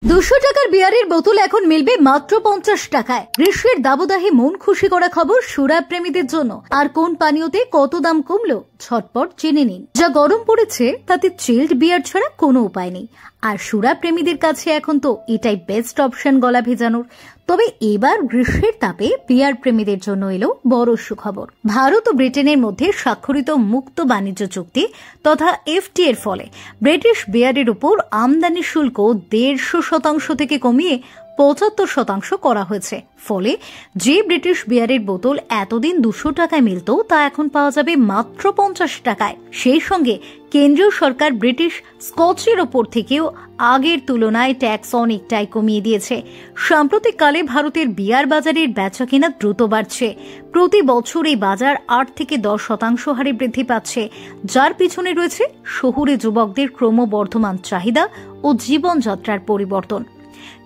200 টাকার বিয়ারের বোতল এখন মিলবে মাত্র 50 টাকায়। গ্রীষ্মের দাবদাহে মন খুশি করা খবর সুরা প্রেমীদের জন্য। আর কোন পানীয়তে কত দাম কমলো ঝটপট জেনে নিন। যা গরম পড়েছে তাতে চিল্ড বিয়ার ছাড়া কোনো উপায় নেই। আর সুরা প্রেমীদের কাছে এখন তো এটাই বেস্ট অপশন গলা ভেজানোর। তবে এবার গ্রীষ্মের তাপে বিয়ার প্রেমীদের জন্য এলো বড় সুখবর। ভারত ও ব্রিটেনের মধ্যে স্বাক্ষরিত মুক্ত বাণিজ্য চুক্তি তথা এফটিএ এর ফলে ব্রিটিশ বিয়ারের উপর আমদানি শুল্ক 150% থেকে কমিয়ে 75% করা হয়েছে। ফলে যে ব্রিটিশ বিয়ারের বোতল এতদিন 200 টাকায় মিলত তা এখন পাওয়া যাবে মাত্র 50 টাকায়। সেই সঙ্গে কেন্দ্রীয় সরকার ব্রিটিশ স্কচের ওপর থেকেও আগের তুলনায় ট্যাক্স অনেকটাই কমিয়ে দিয়েছে। সাম্প্রতিককালে ভারতের বিয়ার বাজারের বেচাকেনা দ্রুত বাড়ছে। প্রতি বছর এই বাজার 8 থেকে 10% হারে বৃদ্ধি পাচ্ছে, যার পিছনে রয়েছে শহুরে যুবকদের ক্রমবর্ধমান চাহিদা ও জীবনযাত্রার পরিবর্তন।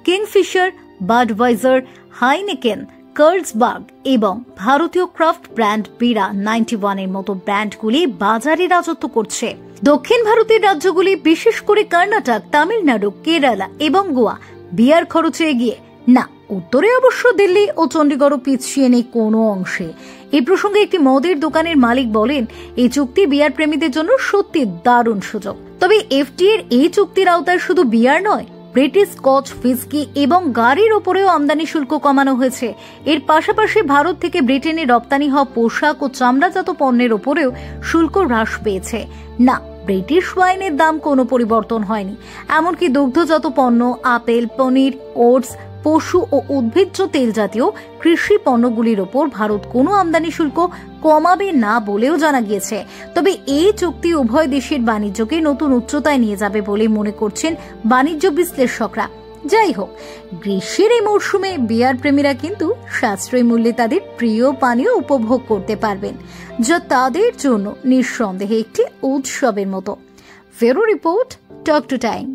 কিংফিশার, বাডওয়াইজার, হাইনেকেন, কার্লসবার্গ এবং ভারতীয় ক্রাফট ব্র্যান্ড বিরা 91 এর মতো ব্র্যান্ডগুলি বাজারে রাজত্ব করছে। দক্ষিণ ভারতের রাজ্যগুলি বিশেষ করে কর্ণাটক, তামিলনাড়ু, কেরালা এবং গোয়া বিয়ার খরচে এগিয়ে। না, উত্তরে অবশ্য দিল্লি ও চণ্ডীগড় পিছিয়ে নেই কোনো অংশে। এই প্রসঙ্গে একটি মদের দোকানের মালিক বলেন, এই চুক্তি বিয়ার প্রেমীদের জন্য সত্যি দারুণ সুযোগ। তবে এফটিএ এর এই চুক্তির আওতায় শুধু বিয়ার নয়, ব্রিটিশ স্কচ, হুইস্কি এবং গাড়ির ওপরেও আমদানি শুল্ক কমানো হয়েছে। এর পাশাপাশি ভারত থেকে ব্রিটেনে রপ্তানি হওয়া পোশাক ও চামড়াজাত পণ্যের ওপরেও শুল্ক হ্রাস পেয়েছে। না, ব্রিটিশ ওয়াইনের দাম কোনো পরিবর্তন হয়নি। এমনকি দুগ্ধজাত পণ্য, আপেল, পনির, ওটস, পশু ও উদ্ভিজ্জ তেল জাতীয় কৃষি পণ্যগুলির ওপর ভারত কোনো আমদানি শুল্ক কমাবে না বলেও জানা গিয়েছে। তবে এই চুক্তি উভয় দেশের বাণিজ্যকে নতুন উচ্চতায় নিয়ে যাবে বলে মনে করছেন বাণিজ্য বিশ্লেষকরা। যাই হোক, গ্রীষ্মের এই মরশুমে বিয়ার প্রেমীরা কিন্তু সাশ্রয়ী মূল্যে তাদের প্রিয় পানীয় উপভোগ করতে পারবেন, যা তাদের জন্য নিঃসন্দেহে একটি উৎসবের মতো। ফেরো রিপোর্ট, টক টু টাইম।